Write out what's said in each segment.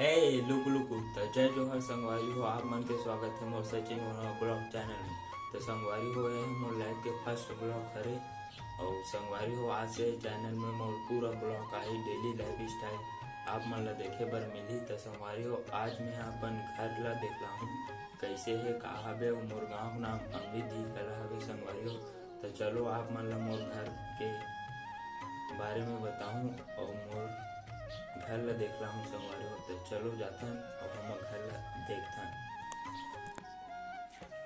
हे look look तो जय जोहर संगवारी हो आप मन के स्वागत है मोर सचिन ब्लॉग चैनल में। तो संगवारी हो ये मोर लाइफ के फर्स्ट ब्लॉग हरे और संगवारी हो आज से चैनल में मोर पूरा ब्लॉग आई डेली लाइफ स्टाइल आप मन ला देखे बर मिली। तो संगवारी हो आज मैं अपन घर ला देखला हूँ कैसे है का हवे और मोर गाँव नाम अमृत जी कला हवे संगवारी हो। तो चलो आप मन ला मोर घर के बारे में बताऊं और मोर घर ला देख रहा हूँ संगवारी हो। तो चलो जाते हैं और हम घर ला देखते हैं।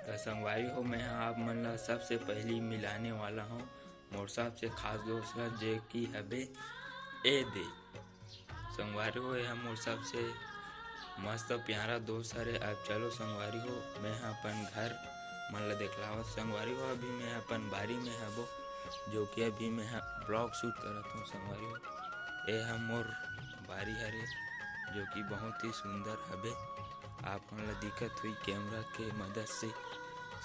तो संगवारी हो मैं आप मन ला सबसे पहली मिलाने वाला हूँ मोर सबसे खास दोस्त ला जे की हबे ए दे। संगवारी हो यह मोर सबसे मस्त प्यारा दोस्त हरे। अब चलो संगवारी हो मैं अपन घर मन ला देखला हूँ। संगवारी हो अभी मैं अपन बारी में हबो जो कि अभी मैं ब्लॉग शूट करत हूँ संगवारी हो। ये हम मोर बारी हरे जो कि बहुत ही सुंदर हबे आप मन ला दिखत हुई कैमरा के मदद से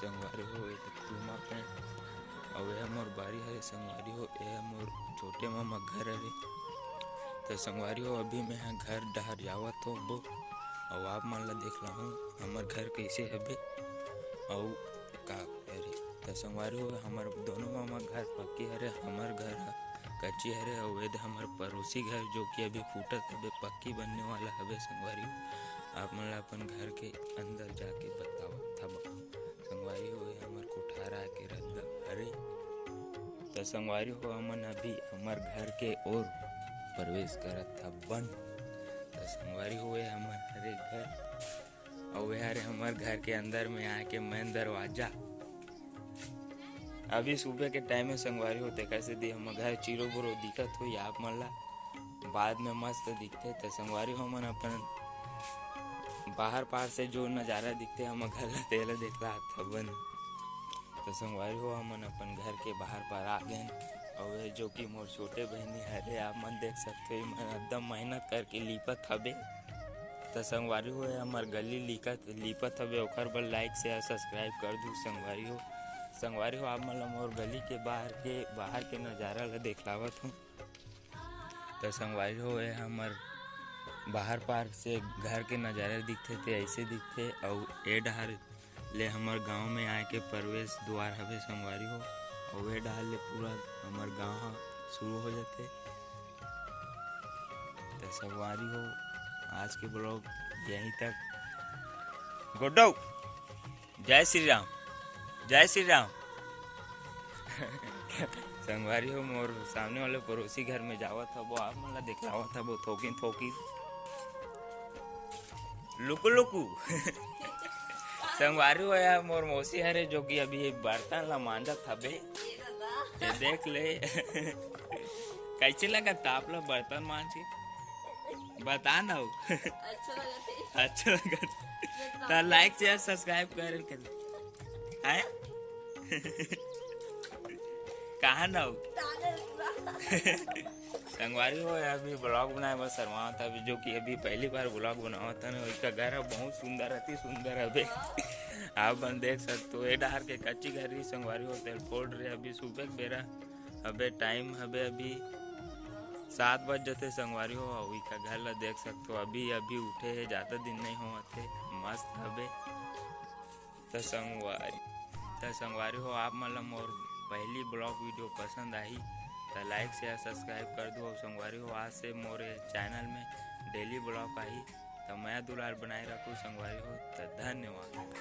संगवारी हो। तुमा पेंट और यह मोर बारी हरे संगवारी हो। यह मोर छोटे मामा घर हरे। तो संगवारी हो अभी मैं घर डहर जावत हो बो और आप मन ला देखला हूँ हमर घर कैसे हबे और का हरे। तो संगवारी हो हमर दोनों मामा घर पक्के हरे हमर घर कच्ची हरे और वेद हमर पड़ोसी घर जो कि अभी फूटत हबे पक्की बनने वाला हबे संगवारी हो। आप मन ला अपन घर के अंदर जाके बताओ तब संगवारी हो हमर कोठारा के रद्दा हरे। तो संगवारी हो हमन अभी हमर घर के ओर प्रवेश करत था बन। तो संगवारी हो हमर हरे घर और वे हरे हमर घर के अंदर में आके मेन दरवाजा। अभी सुबह के टाइम में संगवारी होते कैसे दी हम घर चिरो बुरो दिखत हुई आप मन ला बाद में मस्त दिखते। तो संगवारी हो मन अपन बाहर पार से जो नज़ारा दिखते हम घर ला तेला देखला था बन। तो संगवारी हो हमन अपन घर के बाहर पार आ गए और जो कि मोर छोटे बहनी हरे आप मन देख सकते हो मन एकदम मेहनत करके लिपत हबे। तो संगवारी हो हमार गली लिपत हबे ओकर बर लाइक शेयर सब्सक्राइब कर दू संगवारी हो। संगवारी हो आप मन ला मोर गली के बाहर के नज़ारा ला देखलावत हूँ। तो संगवारी हो हमर बाहर पार से घर के नज़ारा दिखते थे ऐसे दिखते और ए डहर ले हमर गांव में आए के प्रवेश द्वार हवे संगवारी हो और वे डहर ले पूरा हमर गांव शुरू हो जाते। तो संगवारी हो आज के ब्लॉग यहीं तक। गुड्डो जय श्री राम जय श्री राम। संगवारी हो मोर सामने वाले पड़ोसी घर में जावत था वो आप मन ला देखलावत था वो थोकिन थोकी लुकु लुकु। संगवारी हो या मोर मौसी हरे जो कि अभी बर्तन ला मांजत हबे ये देख ले। कैसे लगा ताप ला बर्तन मांज के बता ना हो। अच्छा लगा तो लाइक शेयर सब्सक्राइब कर है कहाँ ना हो। संगवारी हो अभी ब्लॉग बनाए बस शर्मा था अभी जो कि अभी पहली बार ब्लॉग बनावा था ना उसका घर बहुत सुंदर अति सुंदर अभी आप बन देख सकते हो। ये डहर के कच्ची घर ही संगवारी हो तेल फोड़ रहे अभी सुबह के बेरा अबे टाइम हबे अभी 7 बज जाते संगवारी हो और का घर ला देख सकते हो अभी उठे है ज़्यादा दिन नहीं होते मस्त हबे। तो संगवारी हो आप मन ला मोर पहली ब्लॉग वीडियो पसंद आई तो लाइक शेयर सब्सक्राइब कर दो और संगवारी हो आज से मोरे चैनल में डेली ब्लॉग आई तो मैं दुलार बनाए रखूँ संगवारी हो। तो धन्यवाद।